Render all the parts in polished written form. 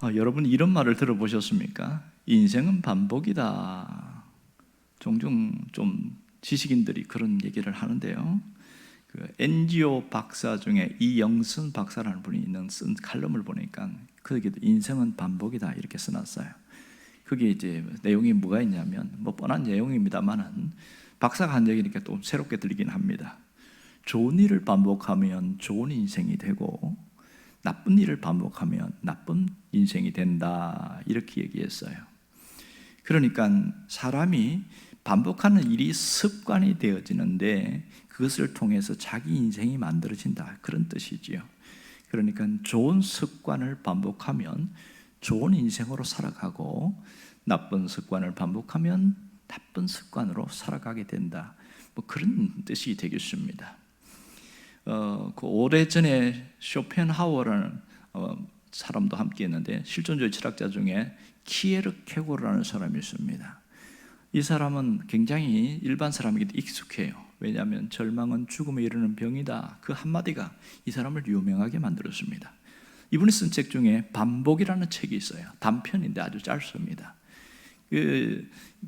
여러분 이런 말을 들어보셨습니까? 인생은 반복이다. 종종 좀 지식인들이 그런 얘기를 하는데요. NGO 박사 중에 이영순 박사라는 분이 쓴 칼럼을 보니까 거기도 인생은 반복이다 이렇게 써놨어요. 그게 이제 내용이 뭐가 있냐면 뻔한 내용입니다만은 박사가 한 얘기니까 또 새롭게 들리긴 합니다. 좋은 일을 반복하면 좋은 인생이 되고 나쁜 일을 반복하면 나쁜 인생이 된다 이렇게 얘기했어요. 그러니까 사람이 반복하는 일이 습관이 되어지는데 그것을 통해서 자기 인생이 만들어진다 그런 뜻이지요. 그러니까 좋은 습관을 반복하면 좋은 인생으로 살아가고 나쁜 습관을 반복하면 나쁜 습관으로 살아가게 된다 그런 뜻이 되겠습니다. 오래전에 쇼펜하우어라는 사람도 함께 했는데 실존주의 철학자 중에 키에르케고르라는 사람이 있습니다. 이 사람은 굉장히 일반 사람에게도 익숙해요. 왜냐하면 절망은 죽음에 이르는 병이다 그 한마디가 이 사람을 유명하게 만들었습니다. 이분이 쓴 책 중에 반복이라는 책이 있어요. 단편인데 아주 짧습니다.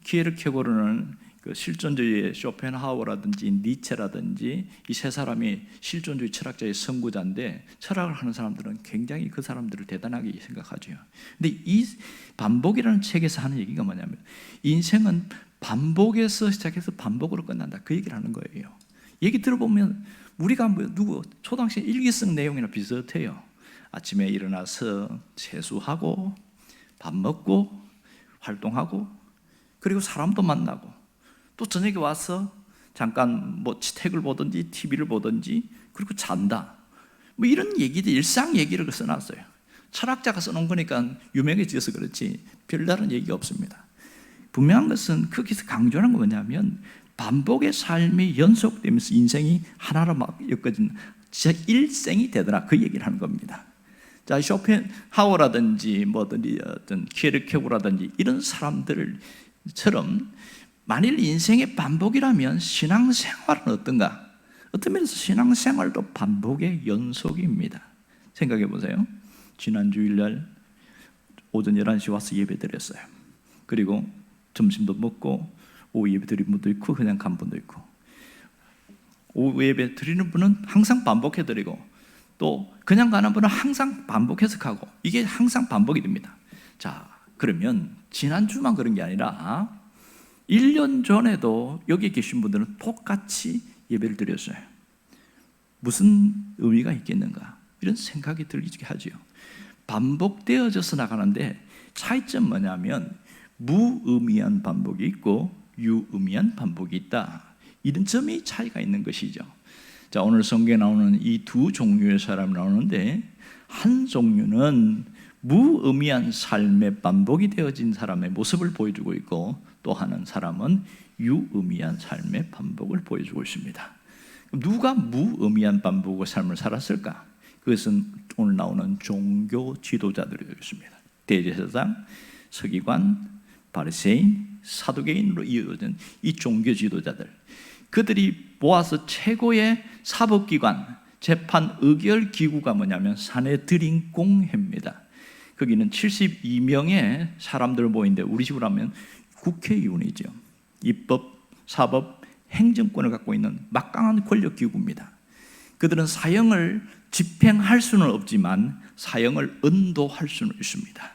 키에르케고르는 실존주의의 쇼펜하우어라든지 니체라든지 이 세 사람이 실존주의 철학자의 선구자인데 철학을 하는 사람들은 굉장히 그 사람들을 대단하게 생각하죠. 근데 이 반복이라는 책에서 하는 얘기가 뭐냐면 인생은 반복에서 시작해서 반복으로 끝난다 그 얘기를 하는 거예요. 얘기 들어보면 우리가 초등학생 일기쓴 내용이나 비슷해요. 아침에 일어나서 세수하고 밥 먹고 활동하고 그리고 사람도 만나고 또 저녁에 와서 잠깐 책을 보든지 TV를 보든지 그리고 잔다 이런 얘기들 일상 얘기를 써놨어요. 철학자가 써놓은 거니까 유명해져서 그렇지 별다른 얘기가 없습니다. 분명한 것은 거기서 강조하는 건 뭐냐면 반복의 삶이 연속되면서 인생이 하나로 막 엮어진 진짜 일생이 되더라 그 얘기를 하는 겁니다. 자, 쇼펜하우어라든지 어떤 키에르케고르라든지 이런 사람들처럼 만일 인생의 반복이라면 신앙생활은 어떤가? 어떤 면에서 신앙생활도 반복의 연속입니다. 생각해 보세요. 지난 주일날 오전 11시 와서 예배 드렸어요. 그리고 점심도 먹고 오후 예배 드린 분도 있고 그냥 간 분도 있고 오후 예배 드리는 분은 항상 반복해 드리고 또 그냥 가는 분은 항상 반복해서 가고 이게 항상 반복이 됩니다. 자, 그러면 지난주만 그런 게 아니라 1년 전에도 여기 계신 분들은 똑같이 예배를 드렸어요. 무슨 의미가 있겠는가 이런 생각이 들게 하죠. 반복되어져서 나가는데 차이점 뭐냐면 무의미한 반복이 있고 유의미한 반복이 있다 이런 점이 차이가 있는 것이죠. 자, 오늘 성경에 나오는 이 두 종류의 사람이 나오는데 한 종류는 무의미한 삶의 반복이 되어진 사람의 모습을 보여주고 있고 또 하는 사람은 유의미한 삶의 반복을 보여주고 있습니다. 누가 무의미한 반복의 삶을 살았을까? 그것은 오늘 나오는 종교 지도자들이었습니다. 대제사장, 서기관, 바리새인, 사두개인으로 이어진 이 종교 지도자들 그들이 모아서 최고의 사법기관, 재판 의결 기구가 뭐냐면 사내드린 공회입니다. 거기는 72명의 사람들 모이는데 우리 식으로 하면 국회의원이죠. 입법, 사법, 행정권을 갖고 있는 막강한 권력기구입니다. 그들은 사형을 집행할 수는 없지만 사형을 언도할 수는 있습니다.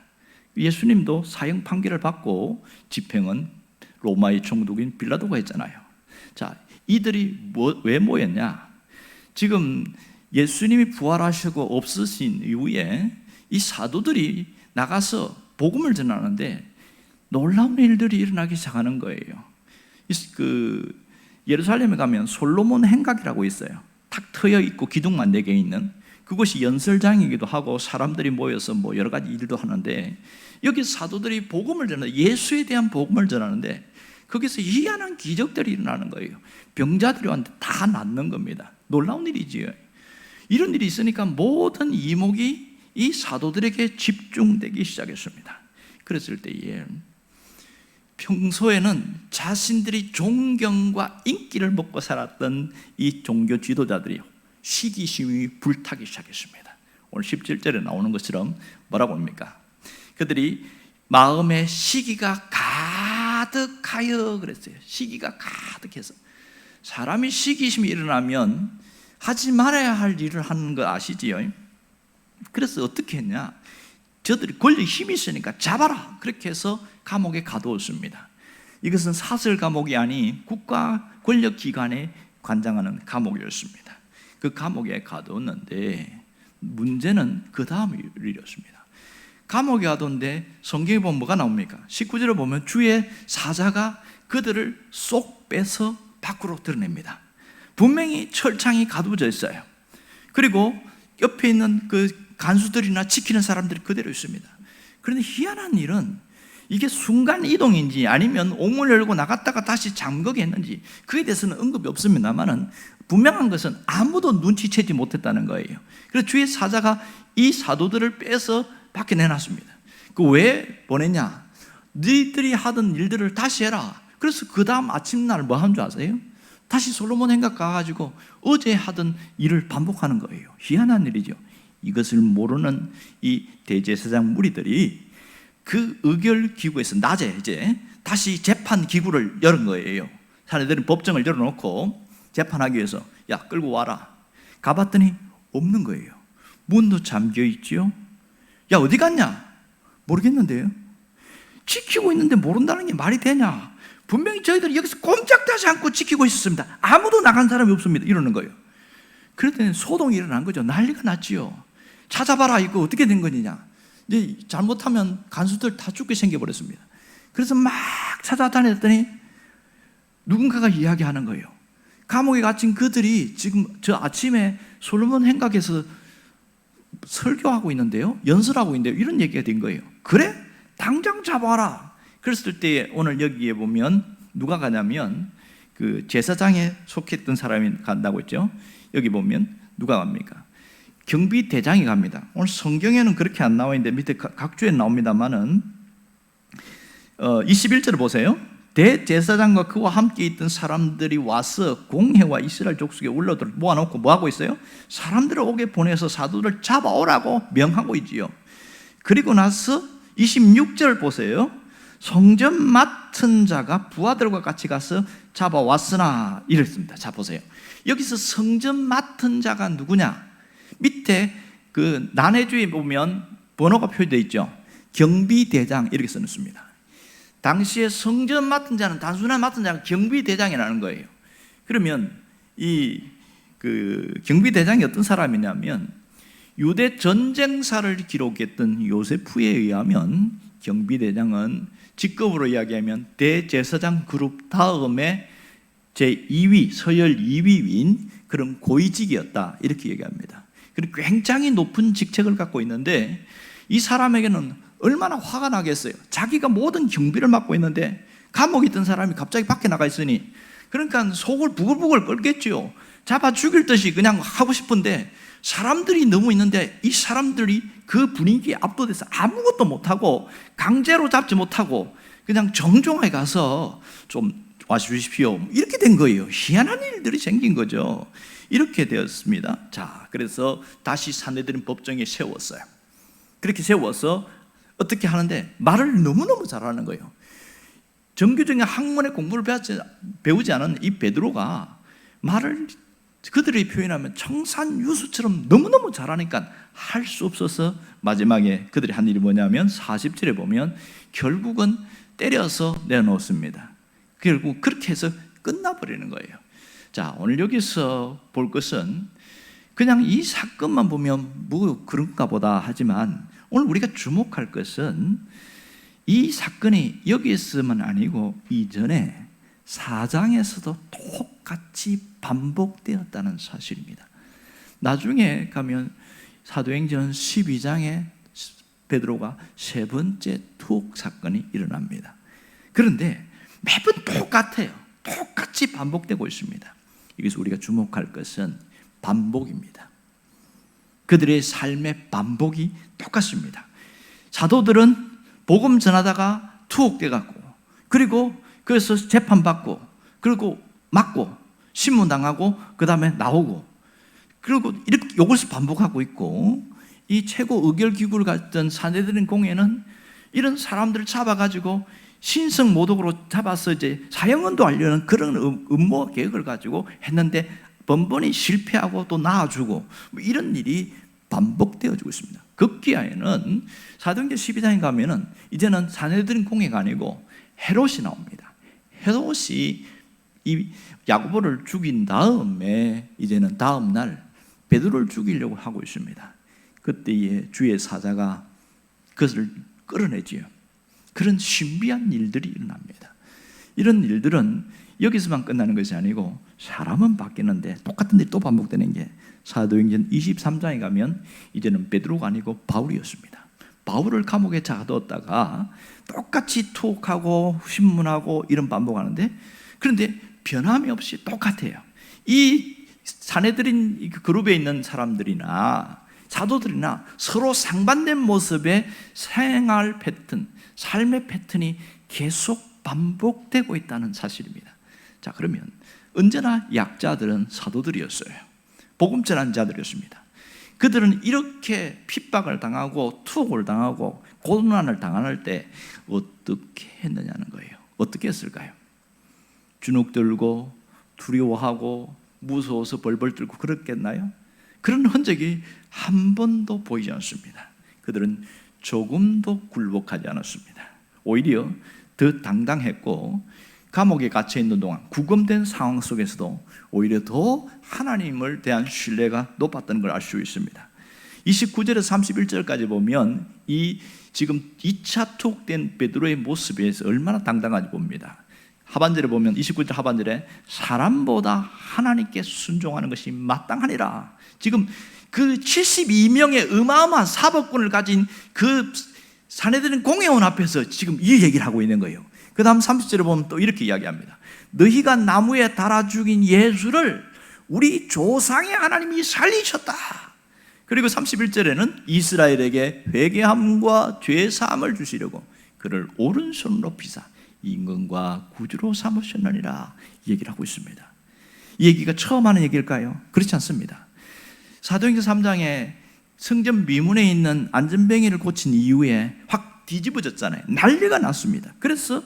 예수님도 사형 판결을 받고 집행은 로마의 총독인 빌라도가 했잖아요. 자, 이들이 왜 모였냐? 지금 예수님이 부활하시고 없으신 이후에 이 사도들이 나가서 복음을 전하는데 놀라운 일들이 일어나기 시작하는 거예요. 예루살렘에 가면 솔로몬 행각이라고 있어요. 탁 트여 있고 기둥만 4개 있는 그것이 연설장이기도 하고 사람들이 모여서 여러 가지 일도 하는데 여기 사도들이 복음을 전하는데 예수에 대한 복음을 전하는데 거기서 희한한 기적들이 일어나는 거예요. 병자들이 왔는데 다 낫는 겁니다. 놀라운 일이지요. 이런 일이 있으니까 모든 이목이 이 사도들에게 집중되기 시작했습니다. 그랬을 때에 평소에는 자신들이 존경과 인기를 먹고 살았던 이 종교 지도자들이 시기심이 불타기 시작했습니다. 오늘 17절에 나오는 것처럼 뭐라고 합니까? 그들이 마음에 시기가 가득하여 그랬어요. 시기가 가득해서. 사람이 시기심이 일어나면 하지 말아야 할 일을 하는 거 아시지요? 그래서 어떻게 했냐? 저들이 권력에 힘이 있으니까 잡아라! 그렇게 해서 감옥에 가두었습니다. 이것은 사설 감옥이 아닌 국가 권력기관에 관장하는 감옥이었습니다. 그 감옥에 가두었는데 문제는 그 다음 일이었습니다. 감옥에 가두었는데 성경에 보면 뭐가 나옵니까? 19절에 보면 주의 사자가 그들을 쏙 빼서 밖으로 드러냅니다. 분명히 철창이 가두어져 있어요. 그리고 옆에 있는 그 간수들이나 지키는 사람들이 그대로 있습니다. 그런데 희한한 일은 이게 순간 이동인지 아니면 옥문을 열고 나갔다가 다시 잠그게 했는지 그에 대해서는 언급이 없습니다만은 분명한 것은 아무도 눈치채지 못했다는 거예요. 그래서 주의 사자가 이 사도들을 빼서 밖에 내놨습니다. 그 왜 보냈냐? 너희들이 하던 일들을 다시 해라. 그래서 그 다음 아침날 뭐 한 줄 아세요? 다시 솔로몬 행각 가가지고 어제 하던 일을 반복하는 거예요. 희한한 일이죠. 이것을 모르는 이 대제사장 무리들이 그 의결 기구에서 낮에 이제 다시 재판 기구를 열은 거예요. 자네들은 법정을 열어놓고 재판하기 위해서 야 끌고 와라. 가봤더니 없는 거예요. 문도 잠겨 있지요. 야 어디 갔냐? 모르겠는데요. 지키고 있는데 모른다는 게 말이 되냐? 분명히 저희들이 여기서 꼼짝하지 않고 지키고 있었습니다. 아무도 나간 사람이 없습니다. 이러는 거예요. 그랬더니 소동이 일어난 거죠. 난리가 났지요. 찾아봐라. 이거 어떻게 된 거냐? 이제 잘못하면 간수들 다 죽게 생겨버렸습니다. 그래서 막 찾아다녔더니 누군가가 이야기하는 거예요. 감옥에 갇힌 그들이 지금 저 아침에 솔로몬 행각에서 설교하고 있는데요. 연설하고 있는데요. 이런 얘기가 된 거예요. 그래? 당장 잡아라. 그랬을 때 오늘 여기에 보면 누가 가냐면 그 제사장에 속했던 사람이 간다고 했죠. 여기 보면 누가 갑니까? 경비대장이 갑니다. 오늘 성경에는 그렇게 안 나와 있는데 밑에 각주에 나옵니다만은 21절을 보세요. 대제사장과 그와 함께 있던 사람들이 와서 공회와 이스라엘 족속의 울러들을 모아놓고 뭐하고 있어요? 사람들을 오게 보내서 사도를 잡아오라고 명하고 있지요. 그리고 나서 26절 보세요. 성전 맡은 자가 부하들과 같이 가서 잡아왔으나 이랬습니다. 자 보세요. 여기서 성전 맡은 자가 누구냐? 밑에 그 난해주에 보면 번호가 표시되어 있죠. 경비대장 이렇게 써놓습니다. 당시에 성전 맡은 자는 단순한 맡은 자는 경비대장이라는 거예요. 그러면 이 그 경비대장이 어떤 사람이냐면 유대 전쟁사를 기록했던 요세프에 의하면 경비대장은 직급으로 이야기하면 대제사장 그룹 다음에 제2위 서열 2위인 그런 고위직이었다 이렇게 얘기합니다. 그리고 굉장히 높은 직책을 갖고 있는데 이 사람에게는 얼마나 화가 나겠어요. 자기가 모든 경비를 맡고 있는데 감옥에 있던 사람이 갑자기 밖에 나가 있으니 그러니까 속을 부글부글 끓겠죠. 잡아 죽일 듯이 그냥 하고 싶은데 사람들이 너무 있는데 이 사람들이 그 분위기에 압도돼서 아무것도 못하고 강제로 잡지 못하고 그냥 정중하게 가서 좀 와주십시오 이렇게 된 거예요. 희한한 일들이 생긴 거죠. 이렇게 되었습니다. 자, 그래서 다시 산헤드린 법정에 세웠어요. 그렇게 세워서 어떻게 하는데 말을 너무너무 잘하는 거예요. 정규적인 학문의 공부를 배우지 않은 이 베드로가 말을 그들이 표현하면 청산유수처럼 너무너무 잘하니까 할 수 없어서 마지막에 그들이 한 일이 뭐냐면 40절에 보면 결국은 때려서 내놓습니다. 결국 그렇게 해서 끝나버리는 거예요. 자, 오늘 여기서 볼 것은 그냥 이 사건만 보면 뭐 그런가 보다 하지만 오늘 우리가 주목할 것은 이 사건이 여기에서만 아니고 이전에 4장에서도 똑같이 반복되었다는 사실입니다. 나중에 가면 사도행전 12장에 베드로가 세 번째 투옥 사건이 일어납니다. 그런데 매번 똑같아요. 똑같이 반복되고 있습니다. 여기서 우리가 주목할 것은 반복입니다. 그들의 삶의 반복이 똑같습니다. 사도들은 복음 전하다가 투옥돼갖고 그리고 그래서 재판받고 그리고 맞고 신문당하고 그 다음에 나오고 그리고 이렇게 이것을 반복하고 있고 이 최고 의결기구를 갔던 산헤드린 공회는 이런 사람들을 잡아가지고 신성 모독으로 잡아서 이제 사형언도 하려는 그런 음모 계획을 가지고 했는데 번번이 실패하고 또 나아주고 이런 일이 반복되어지고 있습니다. 급기야에는 사도행전 12장에 가면은 이제는 사내들인 공회가 아니고 헤롯이 나옵니다. 헤롯이 이 야고보를 죽인 다음에 이제는 다음 날 베드로를 죽이려고 하고 있습니다. 그때에 주의 사자가 그것을 끌어내지요. 그런 신비한 일들이 일어납니다. 이런 일들은 여기서만 끝나는 것이 아니고 사람은 바뀌는데 똑같은 일이 또 반복되는 게 사도행전 23장에 가면 이제는 베드로가 아니고 바울이었습니다. 바울을 감옥에 잡아뒀다가 똑같이 투옥하고 신문하고 이런 반복하는데, 그런데 변함이 없이 똑같아요. 이 사내들인 그룹에 있는 사람들이나 사도들이나 서로 상반된 모습의 생활 패턴, 삶의 패턴이 계속 반복되고 있다는 사실입니다. 자, 그러면 언제나 약자들은 사도들이었어요. 복음 전한 자들이었습니다. 그들은 이렇게 핍박을 당하고 투옥을 당하고 고난을 당할 때 어떻게 했느냐는 거예요. 어떻게 했을까요? 주눅 들고 두려워하고 무서워서 벌벌 떨고 그랬겠나요? 그런 흔적이 한 번도 보이지 않습니다. 그들은 조금도 굴복하지 않았습니다. 오히려 더 당당했고 감옥에 갇혀있는 동안 구금된 상황 속에서도 오히려 더 하나님을 대한 신뢰가 높았다는 걸 알 수 있습니다. 29절에서 31절까지 보면 이 지금 2차 투옥된 베드로의 모습에서 얼마나 당당한지 봅니다. 하반절에 보면 29절 하반절에 사람보다 하나님께 순종하는 것이 마땅하니라. 지금 그 72명의 어마어마한 사법권을 가진 그 사내들은 공회원 앞에서 지금 이 얘기를 하고 있는 거예요. 그 다음 30절에 보면 또 이렇게 이야기합니다. 너희가 나무에 달아 죽인 예수를 우리 조상의 하나님이 살리셨다. 그리고 31절에는 이스라엘에게 회개함과 죄사함을 주시려고 그를 오른손으로 피사 임금과 구주로 삼으셨느니라 얘기를 하고 있습니다. 이 얘기가 처음 하는 얘기일까요? 그렇지 않습니다. 사도행전 3장에 성전 미문에 있는 안전뱅이를 고친 이후에 확 뒤집어졌잖아요. 난리가 났습니다. 그래서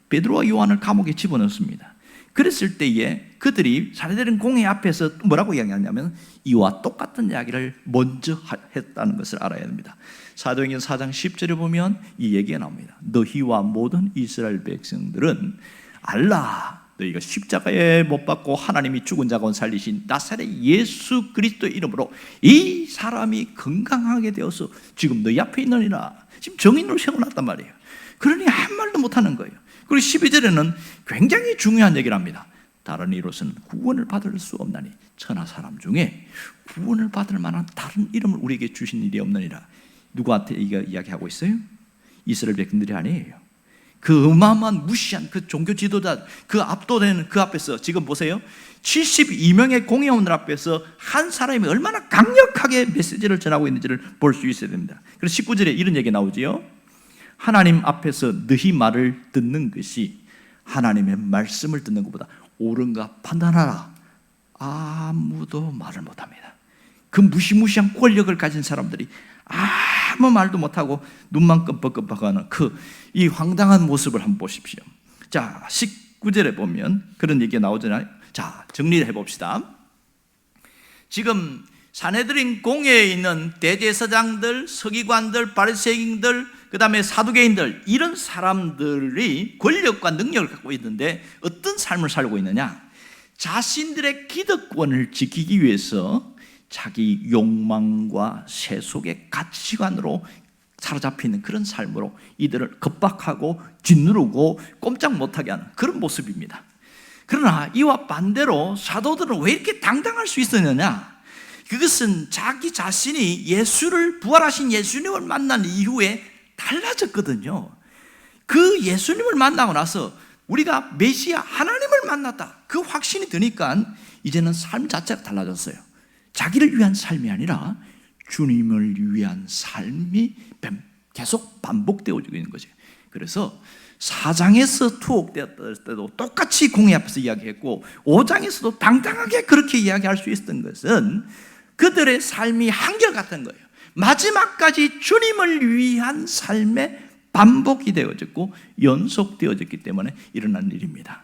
베드로와 요한을 감옥에 집어넣습니다. 그랬을 때에 그들이 사내들은 공회 앞에서 뭐라고 이야기하냐면 이와 똑같은 이야기를 먼저 했다는 것을 알아야 됩니다. 사도행전 4장 10절에 보면 이 얘기가 나옵니다. 너희와 모든 이스라엘 백성들은 알라, 너희가 십자가에 못 박고 하나님이 죽은 자 가운데 살리신 나사렛 예수 그리스도의 이름으로 이 사람이 건강하게 되어서 지금 너희 앞에 있느니라. 지금 정인으로 세워놨단 말이에요. 그러니 한 말도 못하는 거예요. 그리고 12절에는 굉장히 중요한 얘기를 합니다. 다른 이로서는 구원을 받을 수 없나니 천하 사람 중에 구원을 받을 만한 다른 이름을 우리에게 주신 일이 없느니라. 누구한테 이야기하고 있어요? 이스라엘 백성들이 아니에요. 그 어마어마한 무시한 그 종교 지도자, 그 압도되는 그 앞에서 지금 보세요. 72명의 공회원들 앞에서 한 사람이 얼마나 강력하게 메시지를 전하고 있는지를 볼 수 있어야 됩니다. 그래서 19절에 이런 얘기 나오지요. 하나님 앞에서 너희 말을 듣는 것이 하나님의 말씀을 듣는 것보다 옳은가 판단하라. 아무도 말을 못합니다. 그 무시무시한 권력을 가진 사람들이 아무 말도 못하고 눈만 끔뻑끔뻑하는 이 황당한 모습을 한번 보십시오. 자, 19절에 보면 그런 얘기가 나오잖아요. 자, 정리를 해봅시다. 지금 사내들인 공회에 있는 대제사장들, 서기관들, 바리새인들, 그 다음에 사두개인들, 이런 사람들이 권력과 능력을 갖고 있는데 어떤 삶을 살고 있느냐? 자신들의 기득권을 지키기 위해서 자기 욕망과 세속의 가치관으로 사로잡히는 그런 삶으로 이들을 겁박하고 짓누르고 꼼짝 못하게 하는 그런 모습입니다. 그러나 이와 반대로 사도들은 왜 이렇게 당당할 수 있었느냐? 그것은 자기 자신이 예수를, 부활하신 예수님을 만난 이후에 달라졌거든요. 그 예수님을 만나고 나서 우리가 메시아 하나님을 만났다, 그 확신이 드니까 이제는 삶 자체가 달라졌어요. 자기를 위한 삶이 아니라 주님을 위한 삶이 계속 반복되어지고 있는 거죠. 그래서 4장에서 투옥되었을 때도 똑같이 공회 앞에서 이야기했고 5장에서도 당당하게 그렇게 이야기할 수 있었던 것은 그들의 삶이 한결같은 거예요. 마지막까지 주님을 위한 삶에 반복이 되어졌고 연속되어졌기 때문에 일어난 일입니다.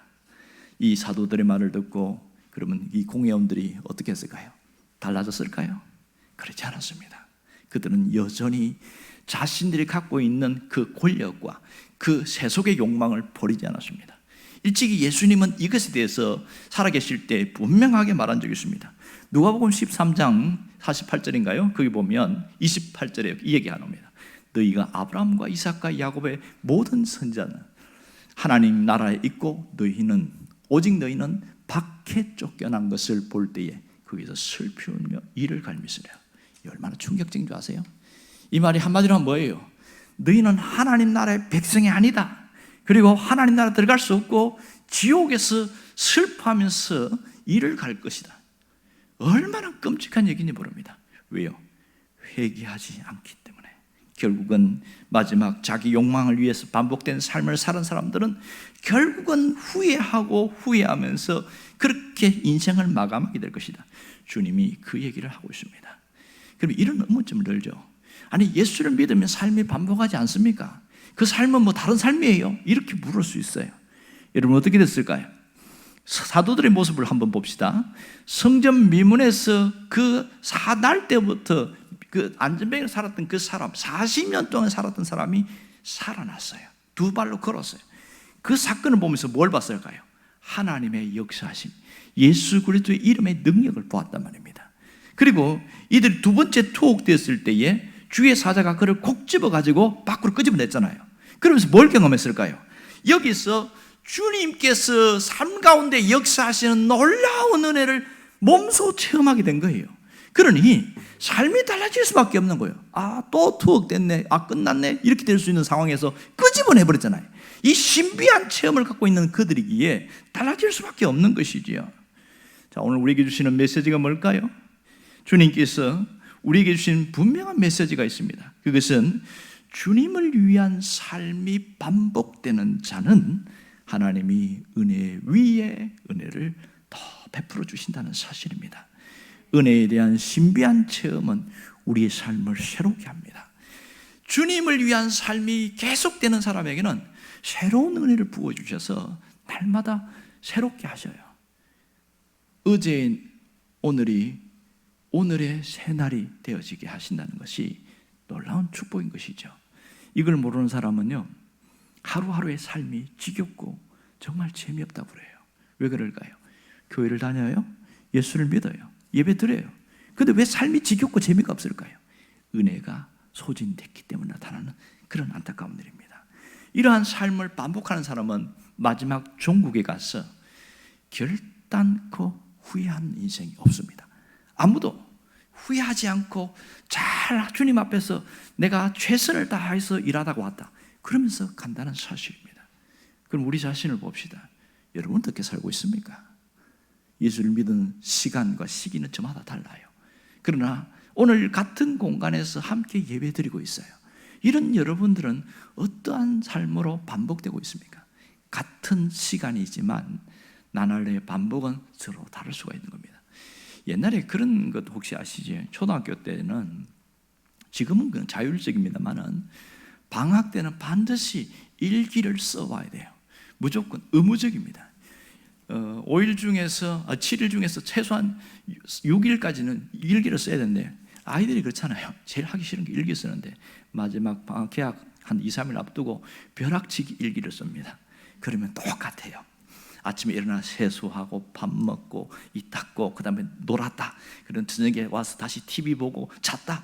이 사도들의 말을 듣고 그러면 이 공회원들이 어떻게 했을까요? 달라졌을까요? 그렇지 않았습니다. 그들은 여전히 자신들이 갖고 있는 그 권력과 그 세속의 욕망을 버리지 않았습니다. 일찍이 예수님은 이것에 대해서 살아계실 때 분명하게 말한 적이 있습니다. 누가복음 13장 48절인가요? 거기 보면 28절에 이 얘기가 나옵니다. 너희가 아브라함과 이삭과 야곱의 모든 선자는 하나님 나라에 있고 오직 너희는 밖에 쫓겨난 것을 볼 때에 거기서 슬피 울며 이를 갈미시라. 얼마나 충격적인 줄 아세요? 이 말이 한마디로 하면 뭐예요? 너희는 하나님 나라의 백성이 아니다. 그리고 하나님 나라 들어갈 수 없고 지옥에서 슬퍼하면서 이를 갈 것이다. 얼마나 끔찍한 얘기인지 모릅니다. 왜요? 회개하지 않기 때문에. 결국은 마지막 자기 욕망을 위해서 반복된 삶을 사는 사람들은 결국은 후회하면서 그렇게 인생을 마감하게 될 것이다. 주님이 그 얘기를 하고 있습니다. 그럼 이런 의문점을 들죠. 아니, 예수를 믿으면 삶이 반복하지 않습니까? 그 삶은 뭐 다른 삶이에요? 이렇게 물을 수 있어요. 여러분 어떻게 됐을까요? 사도들의 모습을 한번 봅시다. 성전 미문에서 그 사날 때부터 그 안전뱅이로 살았던 그 사람, 40년 동안 살았던 사람이 살아났어요. 두 발로 걸었어요. 그 사건을 보면서 뭘 봤을까요? 하나님의 역사하심, 예수 그리스도의 이름의 능력을 보았단 말입니다. 그리고 이들이 두 번째 투옥되었을 때에 주의 사자가 그를 콕 집어가지고 밖으로 끄집어냈잖아요. 그러면서 뭘 경험했을까요? 여기서 주님께서 삶 가운데 역사하시는 놀라운 은혜를 몸소 체험하게 된 거예요. 그러니 삶이 달라질 수밖에 없는 거예요. 또 투옥됐네, 끝났네, 이렇게 될 수 있는 상황에서 끄집어내버렸잖아요. 이 신비한 체험을 갖고 있는 그들이기에 달라질 수밖에 없는 것이지요. 자, 오늘 우리에게 주시는 메시지가 뭘까요? 주님께서 우리에게 주신 분명한 메시지가 있습니다. 그것은 주님을 위한 삶이 반복되는 자는 하나님이 은혜 위에 은혜를 더 베풀어 주신다는 사실입니다. 은혜에 대한 신비한 체험은 우리의 삶을 새롭게 합니다. 주님을 위한 삶이 계속되는 사람에게는 새로운 은혜를 부어주셔서 날마다 새롭게 하셔요. 어제인 오늘의 새날이 되어지게 하신다는 것이 놀라운 축복인 것이죠. 이걸 모르는 사람은요, 하루하루의 삶이 지겹고 정말 재미없다고 그래요. 왜 그럴까요? 교회를 다녀요, 예수를 믿어요, 예배 드려요. 그런데 왜 삶이 지겹고 재미가 없을까요? 은혜가 소진됐기 때문에 나타나는 그런 안타까운 일입니다. 이러한 삶을 반복하는 사람은 마지막 종국에 가서 결단코 후회한 인생이 없습니다. 아무도 후회하지 않고 잘 주님 앞에서 내가 최선을 다해서 일하다가 왔다, 그러면서 간다는 사실입니다. 그럼 우리 자신을 봅시다. 여러분 어떻게 살고 있습니까? 예수를 믿은 시간과 시기는 저마다 달라요. 그러나 오늘 같은 공간에서 함께 예배드리고 있어요. 이런 여러분들은 어떠한 삶으로 반복되고 있습니까? 같은 시간이지만 나날의 반복은 서로 다를 수가 있는 겁니다. 옛날에 그런 것 혹시 아시죠? 초등학교 때는, 지금은 그냥 자율적입니다만은 방학 때는 반드시 일기를 써와야 돼요. 무조건 의무적입니다. 5일 중에서 7일 중에서 최소한 6일까지는 일기를 써야 되는데, 아이들이 그렇잖아요. 제일 하기 싫은 게 일기 쓰는데 마지막 방학 개학 한 2, 3일 앞두고 벼락치기 일기를 씁니다. 그러면 똑같아요. 아침에 일어나 세수하고 밥 먹고 이 닦고 그 다음에 놀았다, 그런 저녁에 와서 다시 TV 보고 잤다,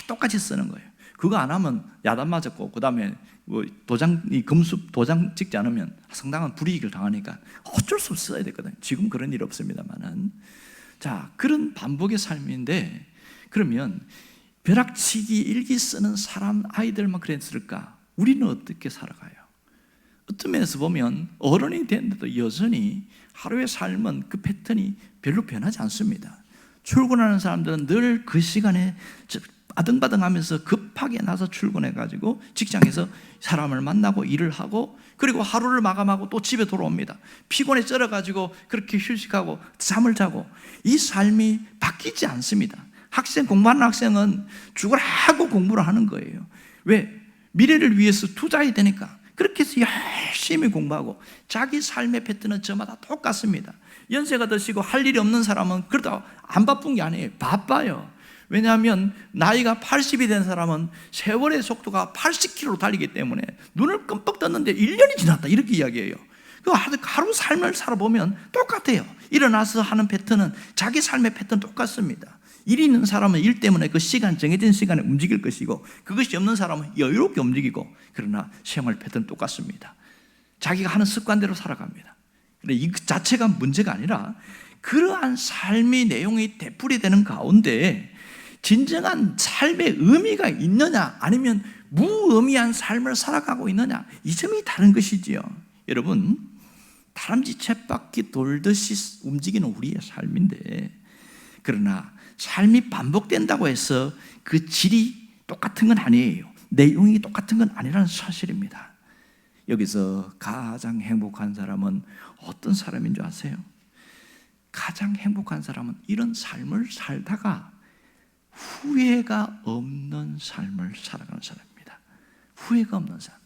똑같이 쓰는 거예요. 그거 안 하면 야단 맞았고 그 다음에 금수 도장 찍지 않으면 상당한 불이익을 당하니까 어쩔 수 없이 써야 되거든요. 지금 그런 일 없습니다만은. 자, 그런 반복의 삶인데, 그러면 벼락치기 일기 쓰는 사람 아이들만 그랬을까? 우리는 어떻게 살아가요? 어떤 면에서 보면 어른이 됐는데도 여전히 하루의 삶은 그 패턴이 별로 변하지 않습니다. 출근하는 사람들은 늘 그 시간에 아등바등하면서 급하게 나서 출근해가지고 직장에서 사람을 만나고 일을 하고, 그리고 하루를 마감하고 또 집에 돌아옵니다. 피곤에 쩔어가지고 그렇게 휴식하고 잠을 자고, 이 삶이 바뀌지 않습니다. 공부하는 학생은 죽으라고 공부를 하는 거예요. 왜? 미래를 위해서 투자해야 되니까 그렇게 해서 열심히 공부하고 자기 삶의 패턴은 저마다 똑같습니다. 연세가 드시고 할 일이 없는 사람은 그러다 안 바쁜 게 아니에요. 바빠요. 왜냐하면 나이가 80이 된 사람은 세월의 속도가 80km로 달리기 때문에 눈을 끔뻑 떴는데 1년이 지났다 이렇게 이야기해요. 그 하루 삶을 살아보면 똑같아요. 일어나서 하는 패턴은 자기 삶의 패턴 똑같습니다. 일이 있는 사람은 일 때문에 그 시간, 정해진 시간에 움직일 것이고, 그것이 없는 사람은 여유롭게 움직이고, 그러나 생활 패턴 똑같습니다. 자기가 하는 습관대로 살아갑니다. 근데 이 자체가 문제가 아니라 그러한 삶의 내용이 되풀이되는 가운데 진정한 삶의 의미가 있느냐 아니면 무의미한 삶을 살아가고 있느냐, 이 점이 다른 것이지요. 여러분, 다람쥐 쳇바퀴 돌듯이 움직이는 우리의 삶인데, 그러나 삶이 반복된다고 해서 그 질이 똑같은 건 아니에요. 내용이 똑같은 건 아니라는 사실입니다. 여기서 가장 행복한 사람은 어떤 사람인 줄 아세요? 가장 행복한 사람은 이런 삶을 살다가 후회가 없는 삶을 살아가는 사람입니다. 후회가 없는 사람.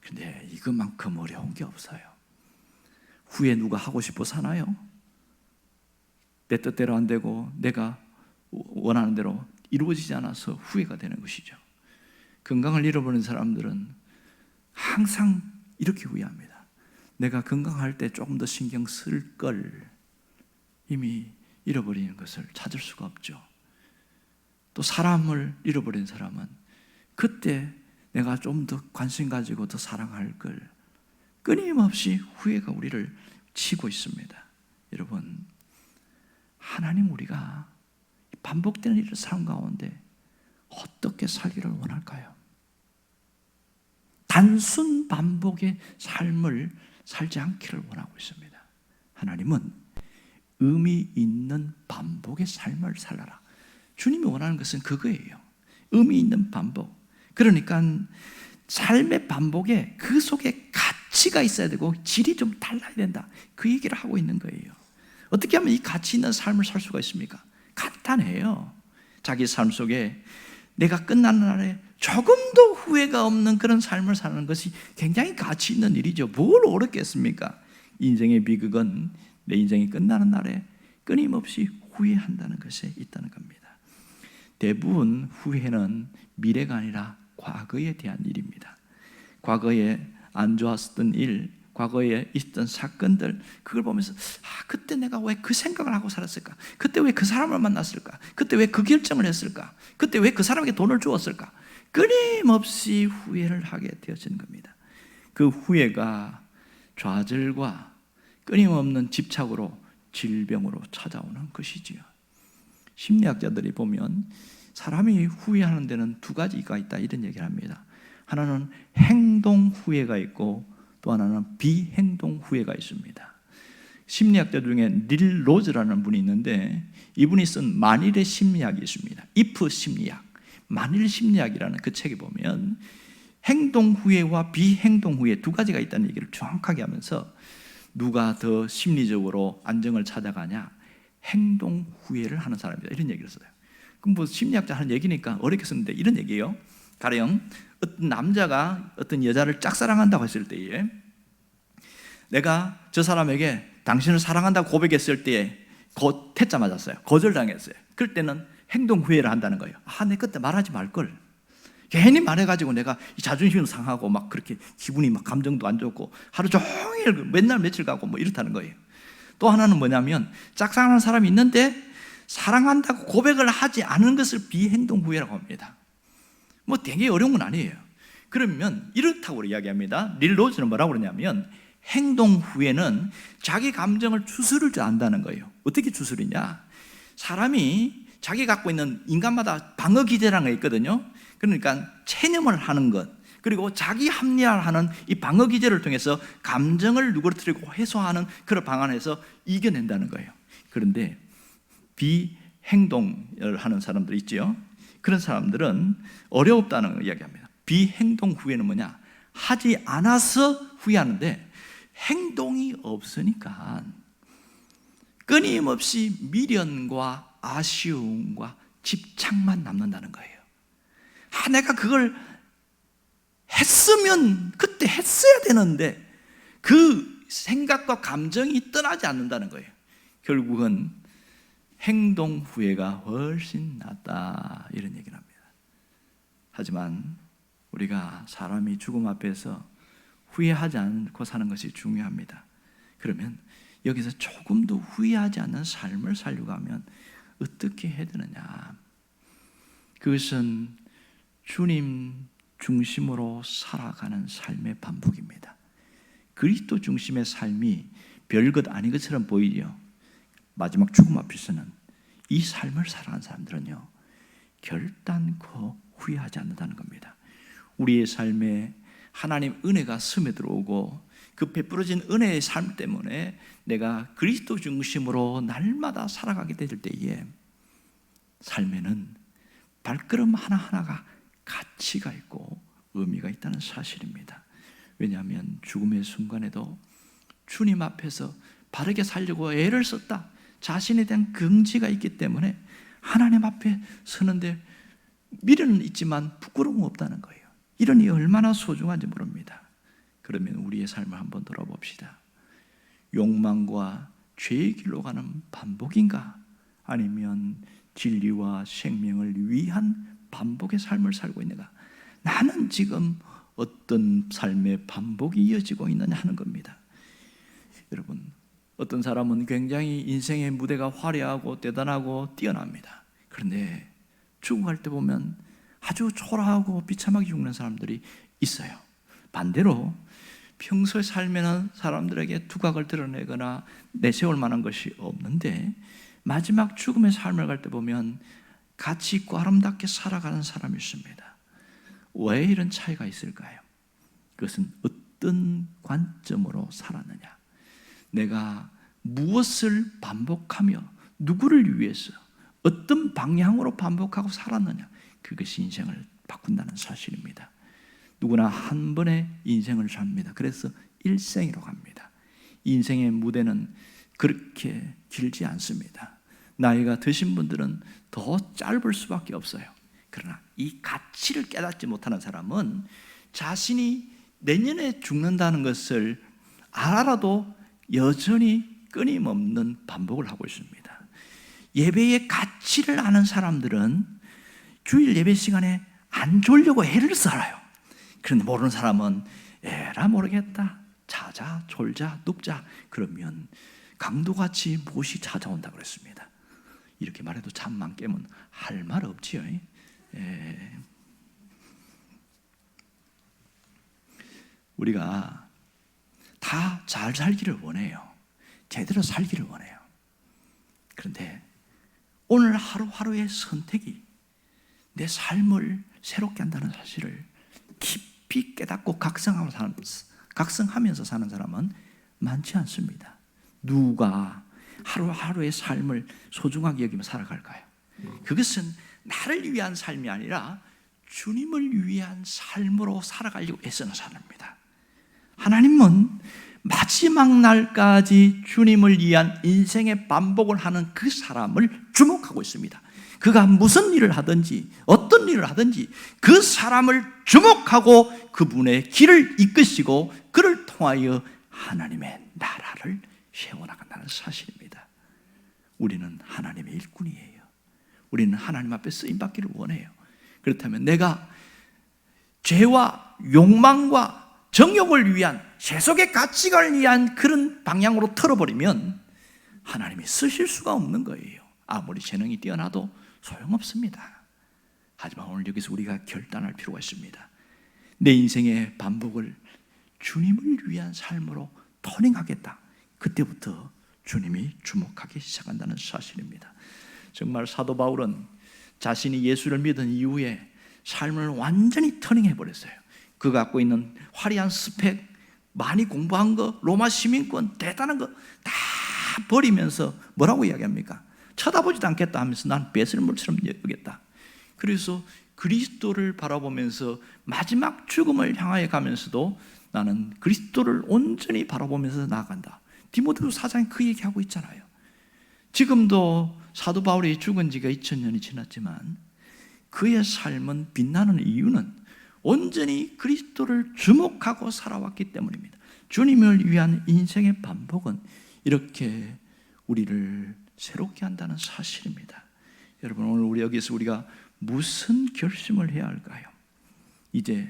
근데 이것만큼 어려운 게 없어요. 후회 누가 하고 싶어 사나요? 내 뜻대로 안 되고 내가 원하는 대로 이루어지지 않아서 후회가 되는 것이죠. 건강을 잃어버린 사람들은 항상 이렇게 후회합니다. 내가 건강할 때 조금 더 신경 쓸 걸 이미 잃어버리는 것을 찾을 수가 없죠. 또 사람을 잃어버린 사람은 그때 내가 좀 더 관심 가지고 더 사랑할 걸 끊임없이 후회가 우리를 치고 있습니다. 여러분, 하나님 우리가 반복되는 이 삶 가운데 어떻게 살기를 원할까요? 단순 반복의 삶을 살지 않기를 원하고 있습니다. 하나님은 의미 있는 반복의 삶을 살아라. 주님이 원하는 것은 그거예요. 의미 있는 반복. 그러니까 삶의 반복에 그 속에 가치가 있어야 되고 질이 좀 달라야 된다, 그 얘기를 하고 있는 거예요. 어떻게 하면 이 가치 있는 삶을 살 수가 있습니까? 간단해요. 자기 삶 속에 내가 끝나는 날에 조금도 후회가 없는 그런 삶을 사는 것이 굉장히 가치 있는 일이죠. 뭘 어렵겠습니까? 인생의 비극은 내 인생이 끝나는 날에 끊임없이 후회한다는 것에 있다는 겁니다. 대부분 후회는 미래가 아니라 과거에 대한 일입니다. 과거에 안 좋았던 일, 과거에 있던 사건들, 그걸 보면서 그때 내가 왜 그 생각을 하고 살았을까? 그때 왜 그 사람을 만났을까? 그때 왜 그 결정을 했을까? 그때 왜 그 사람에게 돈을 주었을까? 끊임없이 후회를 하게 되어지는 겁니다. 그 후회가 좌절과 끊임없는 집착으로 질병으로 찾아오는 것이지요. 심리학자들이 보면 사람이 후회하는 데는 두 가지가 있다, 이런 얘기를 합니다. 하나는 행동 후회가 있고 또 하나는 비행동 후회가 있습니다. 심리학자 중에 닐 로즈라는 분이 있는데 이분이 쓴 만일의 심리학이 있습니다. if 심리학, 만일 심리학이라는 그 책에 보면 행동 후회와 비행동 후회 두 가지가 있다는 얘기를 정확하게 하면서 누가 더 심리적으로 안정을 찾아가냐, 행동 후회를 하는 사람이다, 이런 얘기를 써요. 그럼 뭐 심리학자 하는 얘기니까 어렵게 썼는데 이런 얘기예요. 가령 어떤 남자가 어떤 여자를 짝사랑한다고 했을 때에 내가 저 사람에게 당신을 사랑한다고 고백했을 때에 곧 퇴짜 맞았어요. 거절당했어요. 그럴 때는 행동 후회를 한다는 거예요. 내 그때 말하지 말걸. 괜히 말해가지고 내가 자존심도 상하고 막 그렇게 기분이 막 감정도 안 좋고 하루 종일 맨날 며칠 가고 뭐 이렇다는 거예요. 또 하나는 뭐냐면 짝사랑하는 사람이 있는데 사랑한다고 고백을 하지 않은 것을 비행동 후회라고 합니다. 뭐 되게 어려운 건 아니에요. 그러면 이렇다고 이야기합니다. 닐 로즈는 뭐라고 그러냐면 행동 후회는 자기 감정을 추스르지 않는다는 거예요. 어떻게 추스르냐? 사람이 자기 갖고 있는, 인간마다 방어 기제라는 게 있거든요. 그러니까 체념을 하는 것, 그리고 자기 합리화를 하는 이 방어 기제를 통해서 감정을 누그러뜨리고 해소하는 그런 방안에서 이겨낸다는 거예요. 그런데 비행동을 하는 사람들 있죠. 그런 사람들은 어렵다는 걸 이야기합니다. 비행동 후회는 뭐냐? 하지 않아서 후회하는데 행동이 없으니까 끊임없이 미련과 아쉬움과 집착만 남는다는 거예요. 내가 그걸 했으면 그때 했어야 되는데 그 생각과 감정이 떠나지 않는다는 거예요. 결국은 행동 후회가 훨씬 낫다, 이런 얘기를 합니다. 하지만 우리가 사람이 죽음 앞에서 후회하지 않고 사는 것이 중요합니다. 그러면 여기서 조금도 후회하지 않는 삶을 살려고 하면 어떻게 해야 되느냐? 그것은 주님 중심으로 살아가는 삶의 반복입니다. 그리스도 중심의 삶이 별것 아닌 것처럼 보이죠. 마지막 죽음 앞에서는 이 삶을 살아가는 사람들은요, 결단코 후회하지 않는다는 겁니다. 우리의 삶에 하나님 은혜가 스며들어오고 그 베풀어진 은혜의 삶 때문에 내가 그리스도 중심으로 날마다 살아가게 될 때에 삶에는 발걸음 하나하나가 가치가 있고 의미가 있다는 사실입니다. 왜냐하면 죽음의 순간에도 주님 앞에서 바르게 살려고 애를 썼다, 자신에 대한 긍지가 있기 때문에 하나님 앞에 서는데 미련은 있지만 부끄러움은 없다는 거예요. 이런 이 얼마나 소중한지 모릅니다. 그러면 우리의 삶을 한번 돌아봅시다. 욕망과 죄의 길로 가는 반복인가? 아니면 진리와 생명을 위한 반복의 삶을 살고 있는가? 나는 지금 어떤 삶의 반복이 이어지고 있느냐 하는 겁니다. 여러분, 어떤 사람은 굉장히 인생의 무대가 화려하고 대단하고 뛰어납니다. 그런데 죽어갈 때 보면 아주 초라하고 비참하게 죽는 사람들이 있어요. 반대로 평소의 삶에는 사람들에게 두각을 드러내거나 내세울 만한 것이 없는데 마지막 죽음의 삶을 갈 때 보면 가치 있고 아름답게 살아가는 사람이 있습니다. 왜 이런 차이가 있을까요? 그것은 어떤 관점으로 살았느냐, 내가 무엇을 반복하며 누구를 위해서 어떤 방향으로 반복하고 살았느냐, 그것이 인생을 바꾼다는 사실입니다. 누구나 한 번의 인생을 삽니다. 그래서 일생이라고 합니다. 인생의 무대는 그렇게 길지 않습니다. 나이가 드신 분들은 더 짧을 수밖에 없어요. 그러나 이 가치를 깨닫지 못하는 사람은 자신이 내년에 죽는다는 것을 알아도 여전히 끊임없는 반복을 하고 있습니다. 예배의 가치를 아는 사람들은 주일 예배 시간에 안 졸려고 애를 써요. 그런데 모르는 사람은 에라 모르겠다, 자자, 졸자, 눕자, 그러면 강도같이 무엇이 찾아온다 그랬습니다. 이렇게 말해도 잠만 깨면 할 말 없지요. 우리가 다 잘 살기를 원해요. 제대로 살기를 원해요. 그런데 오늘 하루하루의 선택이 내 삶을 새롭게 한다는 사실을 깊이 깨닫고 각성하면서 사는 사람은 많지 않습니다. 누가 하루하루의 삶을 소중하게 여기며 살아갈까요? 그것은 나를 위한 삶이 아니라 주님을 위한 삶으로 살아가려고 애쓰는 사람입니다. 하나님은 마지막 날까지 주님을 위한 인생의 반복을 하는 그 사람을 주목하고 있습니다. 그가 무슨 일을 하든지 어떤 일을 하든지 그 사람을 주목하고 그분의 길을 이끄시고 그를 통하여 하나님의 나라를 세워나간다는 사실입니다. 우리는 하나님의 일꾼이에요. 우리는 하나님 앞에 쓰임받기를 원해요. 그렇다면 내가 죄와 욕망과 정욕을 위한 세속의 가치관을 위한 그런 방향으로 틀어버리면 하나님이 쓰실 수가 없는 거예요. 아무리 재능이 뛰어나도 소용없습니다. 하지만 오늘 여기서 우리가 결단할 필요가 있습니다. 내 인생의 반복을 주님을 위한 삶으로 터닝하겠다. 그때부터 주님이 주목하기 시작한다는 사실입니다. 정말 사도 바울은 자신이 예수를 믿은 이후에 삶을 완전히 터닝해버렸어요. 그가 갖고 있는 화려한 스펙, 많이 공부한 거, 로마 시민권, 대단한 거 다 버리면서 뭐라고 이야기합니까? 쳐다보지도 않겠다 하면서 난 배설물처럼 여기겠다. 그래서 그리스도를 바라보면서 마지막 죽음을 향하여 가면서도 나는 그리스도를 온전히 바라보면서 나아간다. 디모데후서 4장에 그 얘기하고 있잖아요. 지금도 사도 바울이 죽은 지가 2000년이 지났지만 그의 삶은 빛나는 이유는 온전히 그리스도를 주목하고 살아왔기 때문입니다. 주님을 위한 인생의 반복은 이렇게 우리를 새롭게 한다는 사실입니다. 여러분, 오늘 우리 여기서 우리가 무슨 결심을 해야 할까요? 이제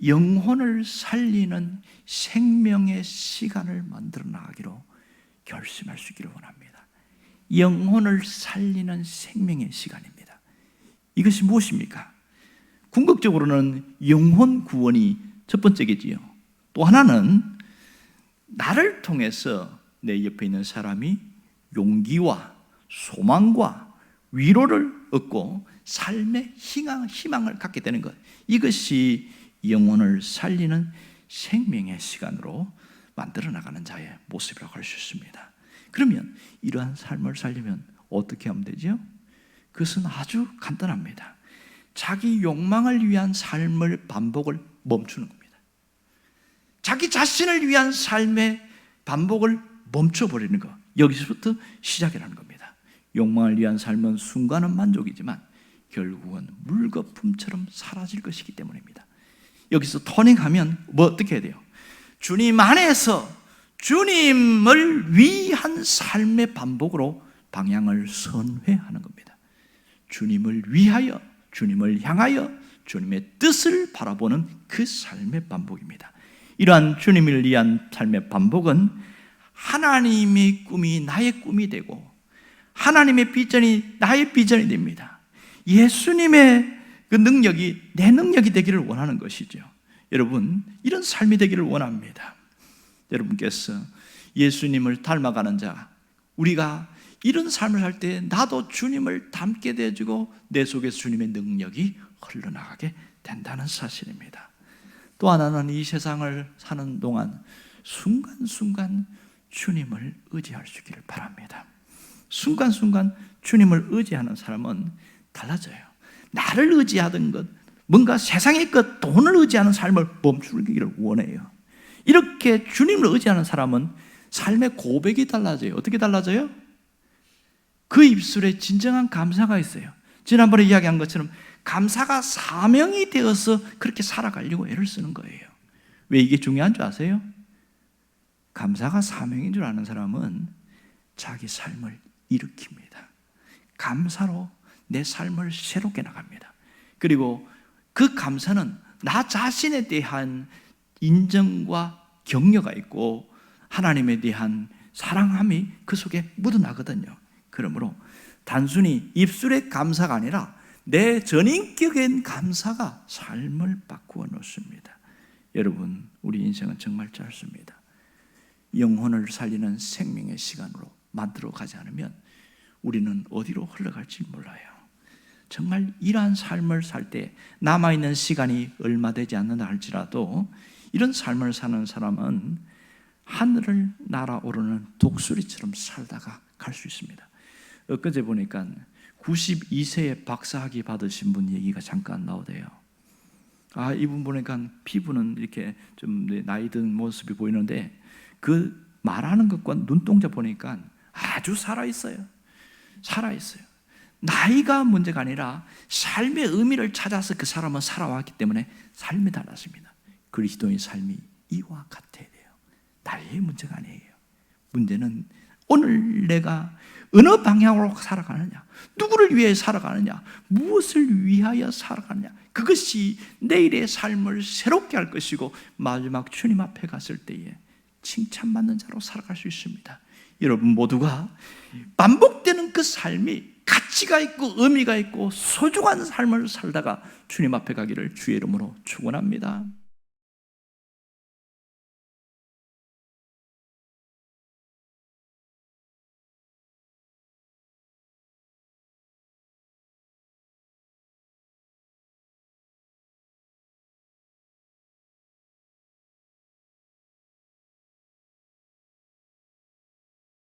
영혼을 살리는 생명의 시간을 만들어 나가기로 결심할 수 있기를 원합니다. 영혼을 살리는 생명의 시간입니다. 이것이 무엇입니까? 궁극적으로는 영혼 구원이 첫 번째겠지요. 또 하나는 나를 통해서 내 옆에 있는 사람이 용기와 소망과 위로를 얻고 삶의 희망을 갖게 되는 것, 이것이 영혼을 살리는 생명의 시간으로 만들어 나가는 자의 모습이라고 할 수 있습니다. 그러면 이러한 삶을 살려면 어떻게 하면 되죠? 그것은 아주 간단합니다. 자기 욕망을 위한 삶을 반복을 멈추는 겁니다. 자기 자신을 위한 삶의 반복을 멈춰버리는 것, 여기서부터 시작이라는 겁니다. 욕망을 위한 삶은 순간은 만족이지만 결국은 물거품처럼 사라질 것이기 때문입니다. 여기서 터닝하면 어떻게 해야 돼요? 주님 안에서 주님을 위한 삶의 반복으로 방향을 선회하는 겁니다. 주님을 위하여, 주님을 향하여 주님의 뜻을 바라보는 그 삶의 반복입니다. 이러한 주님을 위한 삶의 반복은 하나님의 꿈이 나의 꿈이 되고 하나님의 비전이 나의 비전이 됩니다. 예수님의 그 능력이 내 능력이 되기를 원하는 것이죠. 여러분, 이런 삶이 되기를 원합니다. 여러분께서 예수님을 닮아가는 자, 우리가 이런 삶을 살 때 나도 주님을 닮게 되어지고 내 속에서 주님의 능력이 흘러나가게 된다는 사실입니다. 또 하나는 이 세상을 사는 동안 순간순간 주님을 의지할 수 있기를 바랍니다. 순간순간 주님을 의지하는 사람은 달라져요. 나를 의지하던 것, 뭔가 세상의 것, 돈을 의지하는 삶을 멈추기를 원해요. 이렇게 주님을 의지하는 사람은 삶의 고백이 달라져요. 어떻게 달라져요? 그 입술에 진정한 감사가 있어요. 지난번에 이야기한 것처럼 감사가 사명이 되어서 그렇게 살아가려고 애를 쓰는 거예요. 왜 이게 중요한 줄 아세요? 감사가 사명인 줄 아는 사람은 자기 삶을 일으킵니다. 감사로 내 삶을 새롭게 나갑니다. 그리고 그 감사는 나 자신에 대한 인정과 격려가 있고 하나님에 대한 사랑함이 그 속에 묻어나거든요. 그러므로 단순히 입술의 감사가 아니라 내 전인격의 감사가 삶을 바꾸어 놓습니다. 여러분, 우리 인생은 정말 짧습니다. 영혼을 살리는 생명의 시간으로 만들어 가지 않으면 우리는 어디로 흘러갈지 몰라요. 정말 이러한 삶을 살 때 남아있는 시간이 얼마 되지 않는다 할지라도 이런 삶을 사는 사람은 하늘을 날아오르는 독수리처럼 살다가 갈 수 있습니다. 엊그제 보니까 92세에 박사학위 받으신 분 얘기가 잠깐 나오대요. 이분 보니까 피부는 이렇게 좀 나이 든 모습이 보이는데 그 말하는 것과 눈동자 보니까 아주 살아있어요. 나이가 문제가 아니라 삶의 의미를 찾아서 그 사람은 살아왔기 때문에 삶이 달랐습니다. 그리스도의 삶이 이와 같아야 돼요. 나이의 문제가 아니에요. 문제는 오늘 내가 어느 방향으로 살아가느냐, 누구를 위해 살아가느냐, 무엇을 위하여 살아가느냐, 그것이 내일의 삶을 새롭게 할 것이고 마지막 주님 앞에 갔을 때에 칭찬받는 자로 살아갈 수 있습니다. 여러분 모두가 반복되는 그 삶이 가치가 있고 의미가 있고 소중한 삶을 살다가 주님 앞에 가기를 주의 이름으로 축원합니다.